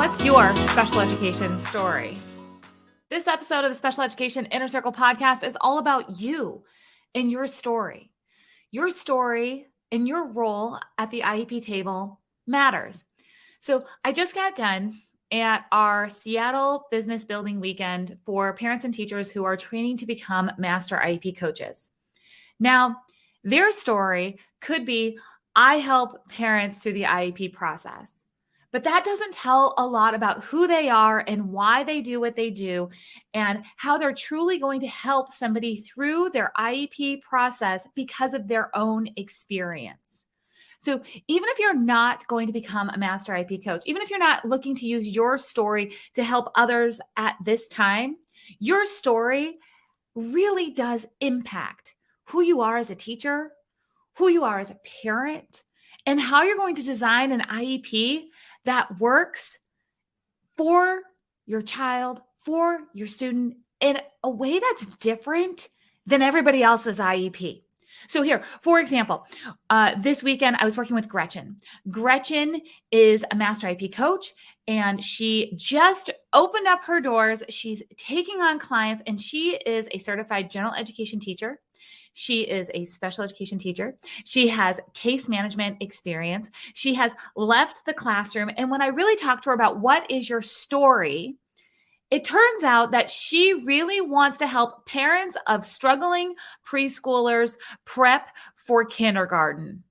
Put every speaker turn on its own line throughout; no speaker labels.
What's your special education story? This episode of the Special Education Inner Circle podcast is all about you and your story. Your story and your role at the IEP table matters. So I just got done at our Seattle Business Building Weekend for parents and teachers who are training to become master IEP coaches. Now, their story could be, I help parents through the IEP process. But that doesn't tell a lot about who they are and why they do what they do and how they're truly going to help somebody through their IEP process because of their own experience. So even if you're not going to become a master IEP coach, even if you're not looking to use your story to help others at this time, your story really does impact who you are as a teacher, who you are as a parent, and how you're going to design an IEP that works for your child, for your student in a way that's different than everybody else's IEP. So here, for example, this weekend I was working with Gretchen. Gretchen is a master IEP coach, and she just opened up her doors. She's taking on clients, and she is a certified general education teacher. She is a special education teacher. She has case management experience. She has left the classroom. And when I really talked to her about what is your story, it turns out that she really wants to help parents of struggling preschoolers prep for kindergarten.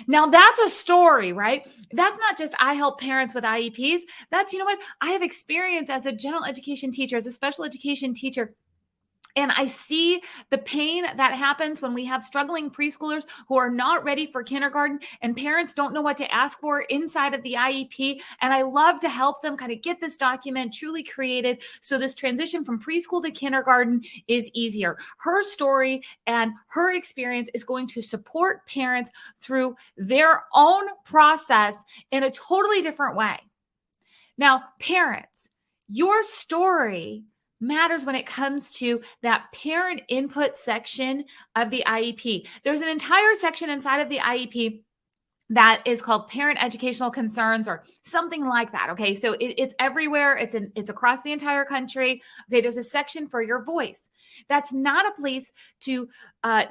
Now that's a story, right? That's not just I help parents with IEPs. That's, you know what? I have experience as a general education teacher, as a special education teacher. And I see the pain that happens when we have struggling preschoolers who are not ready for kindergarten and parents don't know what to ask for inside of the IEP. And I love to help them kind of get this document truly created so this transition from preschool to kindergarten is easier. Her story and her experience is going to support parents through their own process in a totally different way. Now, parents, your story matters when it comes to that parent input section of the IEP. There's an entire section inside of the IEP that is called parent educational concerns or something like that. Okay. So it's everywhere. It's across the entire country. Okay. There's a section for your voice. That's not a place to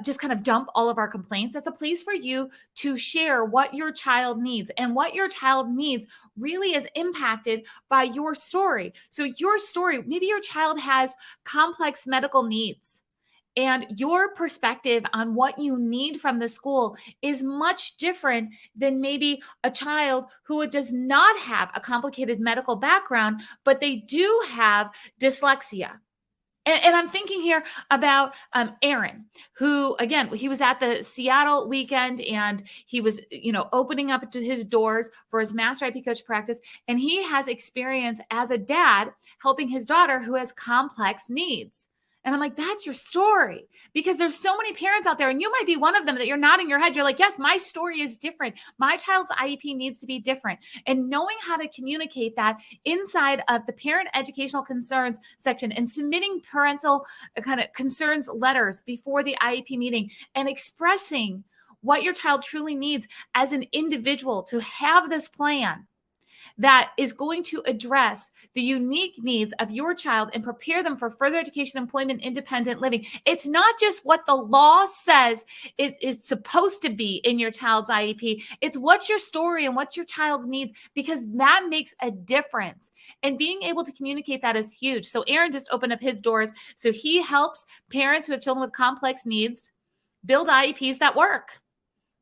just kind of dump all of our complaints. That's a place for you to share what your child needs, and what your child needs really is impacted by your story. So your story, maybe your child has complex medical needs, and your perspective on what you need from the school is much different than maybe a child who does not have a complicated medical background, but they do have dyslexia. And I'm thinking here about Aaron, who, again, he was at the Seattle weekend and he was, opening up to his doors for his master IEP coach practice. And he has experience as a dad helping his daughter who has complex needs. And I'm like, that's your story, because there's so many parents out there, and you might be one of them that you're nodding your head. You're like, yes, my story is different. My child's IEP needs to be different. And knowing how to communicate that inside of the parent educational concerns section and submitting parental kind of concerns letters before the IEP meeting and expressing what your child truly needs as an individual to have this plan that is going to address the unique needs of your child and prepare them for further education, employment, independent living. It's not just what the law says it is supposed to be in your child's IEP. It's what's your story and what your child needs, because that makes a difference. And being able to communicate that is huge. So Aaron just opened up his doors. So he helps parents who have children with complex needs build IEPs that work.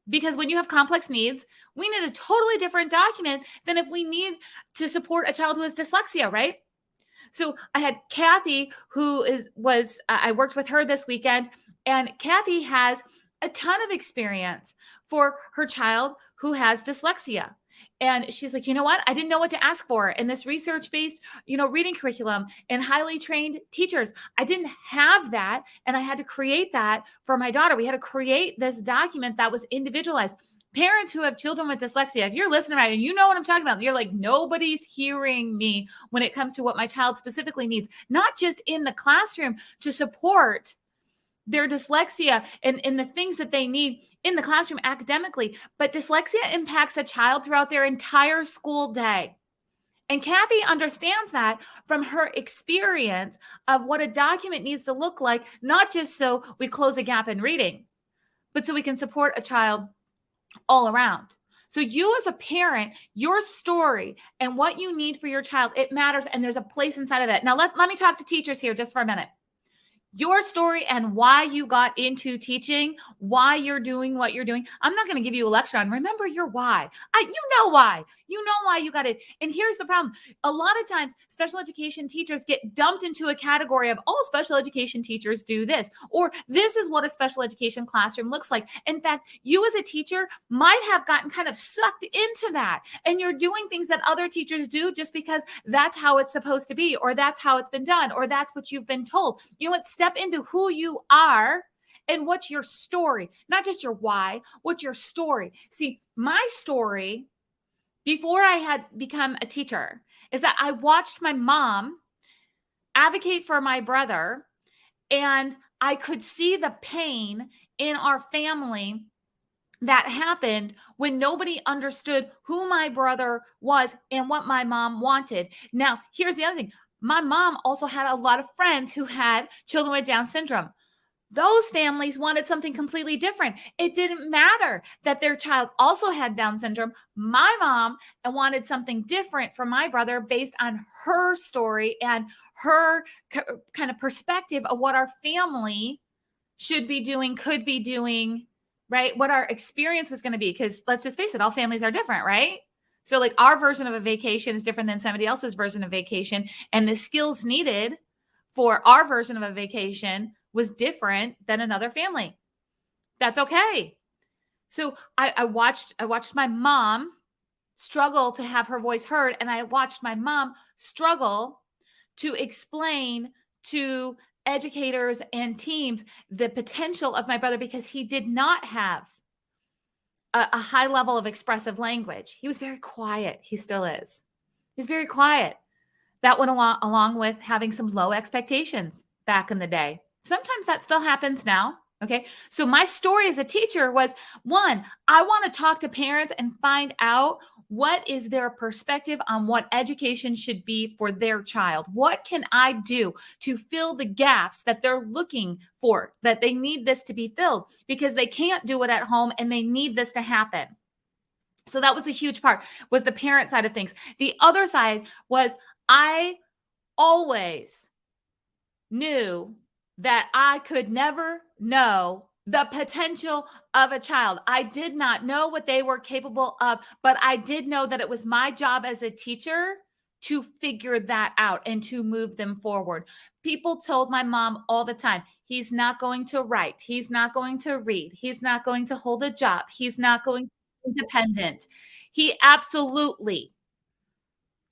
Because when you have complex needs, we need a totally different document than if we need to support a child who has dyslexia, right? So I had Kathy, I worked with her this weekend, and Kathy has a ton of experience for her child who has dyslexia. And she's like, you know what? I didn't know what to ask for in this research-based, reading curriculum and highly trained teachers. I didn't have that. And I had to create that for my daughter. We had to create this document that was individualized. Parents who have children with dyslexia, if you're listening right and you know what I'm talking about, you're like, nobody's hearing me when it comes to what my child specifically needs, not just in the classroom to support their dyslexia and the things that they need in the classroom academically, but dyslexia impacts a child throughout their entire school day. And Kathy understands that from her experience of what a document needs to look like, not just so we close a gap in reading, but so we can support a child all around. So you as a parent, your story and what you need for your child, it matters. And there's a place inside of it. Now, let me talk to teachers here just for a minute. Your story and why you got into teaching, why you're doing what you're doing. I'm not going to give you a lecture on, remember your why. You know why. You know why you got it. And here's the problem. A lot of times, special education teachers get dumped into a category of, all special education teachers do this, or this is what a special education classroom looks like. In fact, you as a teacher might have gotten kind of sucked into that, and you're doing things that other teachers do just because that's how it's supposed to be, or that's how it's been done, or that's what you've been told. You know what? Step into who you are and what's your story, not just your why, what's your story. See, my story before I had become a teacher is that I watched my mom advocate for my brother, and I could see the pain in our family that happened when nobody understood who my brother was and what my mom wanted. Now, here's the other thing. My mom also had a lot of friends who had children with Down syndrome. Those families wanted something completely different. It didn't matter that their child also had Down syndrome. My mom wanted something different for my brother based on her story and her kind of perspective of what our family should be doing, could be doing, right? What our experience was going to be. Because let's just face it, all families are different, right? So like our version of a vacation is different than somebody else's version of vacation. And the skills needed for our version of a vacation was different than another family. That's okay. So I watched my mom struggle to have her voice heard. And I watched my mom struggle to explain to educators and teams the potential of my brother, because he did not have a high level of expressive language. He was very quiet. He still is. He's very quiet. That went along with having some low expectations back in the day. Sometimes that still happens now. Okay. So my story as a teacher was, one, I want to talk to parents and find out what is their perspective on what education should be for their child. What can I do to fill the gaps that they're looking for, that they need this to be filled because they can't do it at home and they need this to happen. So that was a huge part, was the parent side of things. The other side was I always knew that I could never know the potential of a child. I did not know what they were capable of, but I did know that it was my job as a teacher to figure that out and to move them forward. People told my mom all the time, he's not going to write, he's not going to read, he's not going to hold a job, he's not going to be independent. He absolutely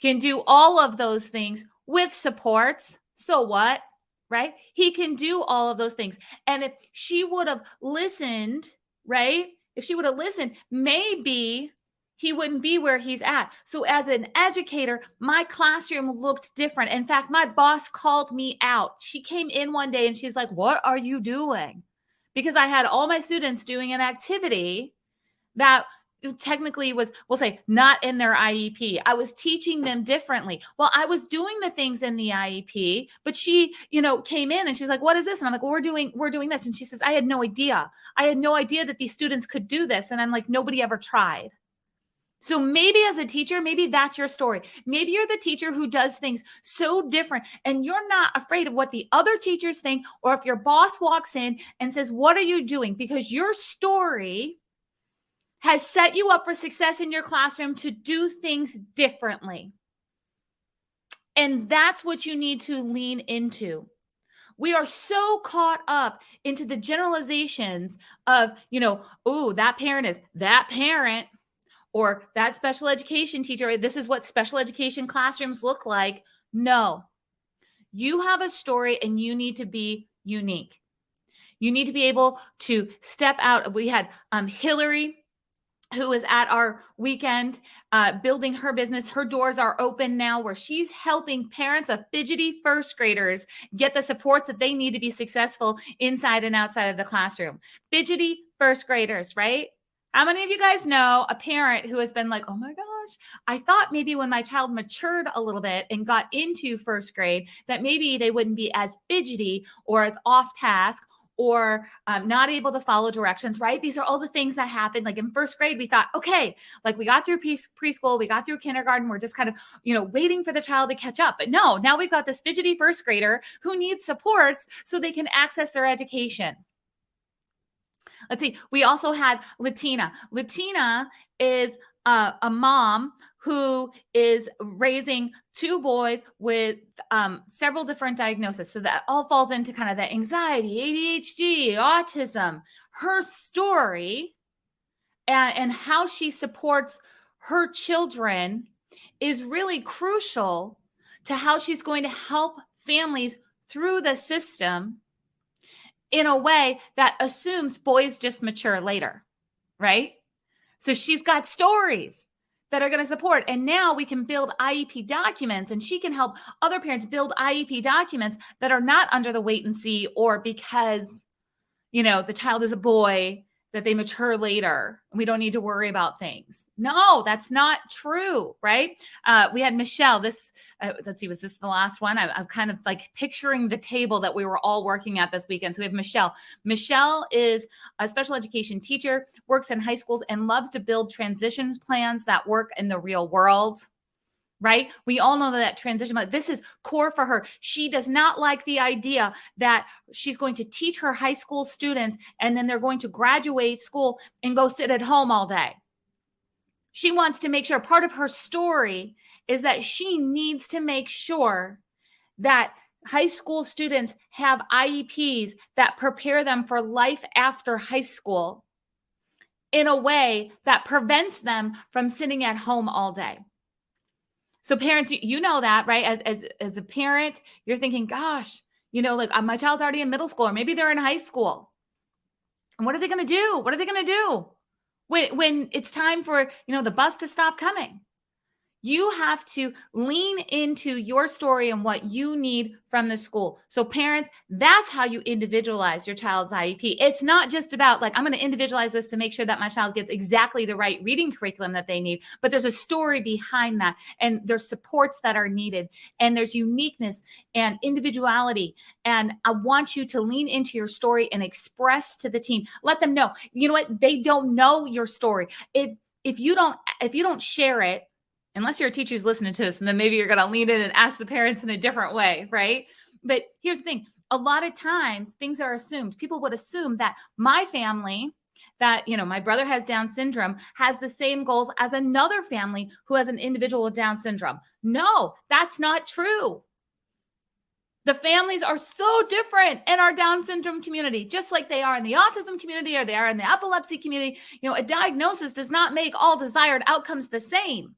can do all of those things with supports. So what? Right? He can do all of those things. And if she would have listened, right? If she would have listened, maybe he wouldn't be where he's at. So as an educator, my classroom looked different. In fact, my boss called me out. She came in one day and she's like, "What are you doing?" Because I had all my students doing an activity that technically was, we'll say, not in their IEP. I was teaching them differently. Well, I was doing the things in the IEP, but she, came in and she was like, "What is this?" And I'm like, "Well, we're doing this." And she says, I had no idea that these students could do this. And I'm like, nobody ever tried. So maybe as a teacher, maybe that's your story. Maybe you're the teacher who does things so different and you're not afraid of what the other teachers think, or if your boss walks in and says, "What are you doing?" Because your story has set you up for success in your classroom to do things differently. And that's what you need to lean into. We are so caught up into the generalizations of, oh, that parent is that parent, or that special education teacher. This is what special education classrooms look like. No, you have a story and you need to be unique. You need to be able to step out. We had Hillary, who is at our weekend building her business. Her doors are open now, where she's helping parents of fidgety first graders get the supports that they need to be successful inside and outside of the classroom. Fidgety first graders, right? How many of you guys know a parent who has been like, oh my gosh, I thought maybe when my child matured a little bit and got into first grade, that maybe they wouldn't be as fidgety or as off task or not able to follow directions, right? These are all the things that happened. Like in first grade, we thought, okay, like we got through preschool, we got through kindergarten, we're just kind of, waiting for the child to catch up. But no, now we've got this fidgety first grader who needs supports so they can access their education. Let's see. We also had Latina. Latina is a mom who is raising two boys with several different diagnoses. So that all falls into kind of the anxiety, ADHD, autism. Her story and how she supports her children is really crucial to how she's going to help families through the system in a way that assumes boys just mature later, right? So she's got stories that are going to support. And now we can build IEP documents, and she can help other parents build IEP documents that are not under the wait and see, or because, the child is a boy, that they mature later and we don't need to worry about things. No, that's not true, right? We had Michelle. Let's see, was this the last one? I'm kind of like picturing the table that we were all working at this weekend. So we have Michelle. Michelle is a special education teacher, works in high schools, and loves to build transition plans that work in the real world. Right? We all know that transition, but this is core for her. She does not like the idea that she's going to teach her high school students and then they're going to graduate school and go sit at home all day. She wants to make sure part of her story is that she needs to make sure that high school students have IEPs that prepare them for life after high school in a way that prevents them from sitting at home all day. So parents, you know that, right? As a parent, you're thinking, gosh, like my child's already in middle school, or maybe they're in high school. And what are they going to do? What are they going to do when it's time for, the bus to stop coming? You have to lean into your story and what you need from the school. So parents, that's how you individualize your child's IEP. It's not just about like, I'm going to individualize this to make sure that my child gets exactly the right reading curriculum that they need, but there's a story behind that, and there's supports that are needed, and there's uniqueness and individuality. And I want you to lean into your story and express to the team. Let them know, you know what? They don't know your story. If you don't share it, unless you're a teacher who's listening to this, and then maybe you're going to lean in and ask the parents in a different way, right? But here's the thing. A lot of times things are assumed. People would assume that my family, that, my brother has Down syndrome, has the same goals as another family who has an individual with Down syndrome. No, that's not true. The families are so different in our Down syndrome community, just like they are in the autism community or they are in the epilepsy community. A diagnosis does not make all desired outcomes the same.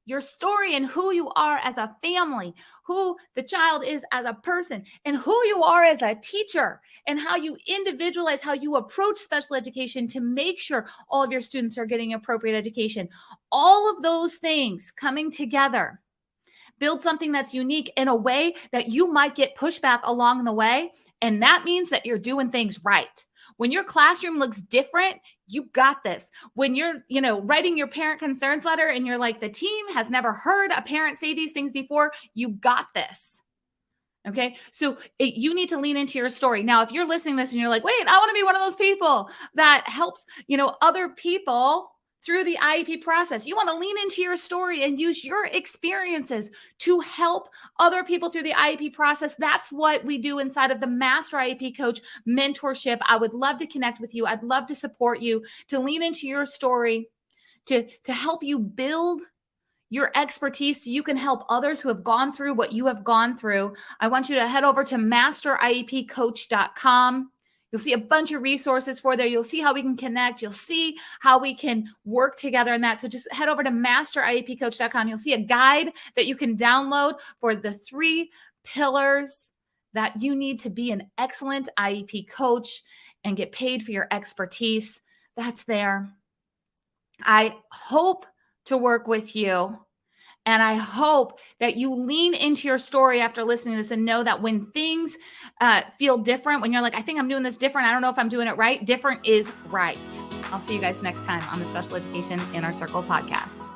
Your story and who you are as a family, who the child is as a person, and who you are as a teacher, and how you individualize, how you approach special education to make sure all of your students are getting appropriate education. All of those things coming together build something that's unique in a way that you might get pushback along the way. And that means that you're doing things right. When your classroom looks different, you got this. When you're, writing your parent concerns letter and you're like, the team has never heard a parent say these things before, you got this. Okay. So you need to lean into your story. Now, if you're listening to this and you're like, wait, I want to be one of those people that helps, other people through the IEP process. You want to lean into your story and use your experiences to help other people through the IEP process. That's what we do inside of the Master IEP Coach mentorship. I would love to connect with you. I'd love to support you, to lean into your story, to help you build your expertise so you can help others who have gone through what you have gone through. I want you to head over to masteriepcoach.com. You'll see a bunch of resources for there. You'll see how we can connect. You'll see how we can work together in that. So just head over to masteriepcoach.com. You'll see a guide that you can download for the 3 pillars that you need to be an excellent IEP coach and get paid for your expertise. That's there. I hope to work with you And I hope that you lean into your story after listening to this and know that when things feel different, when you're like, I think I'm doing this different, I don't know if I'm doing it right, different is right. I'll see you guys next time on the Special Education Inner Circle podcast.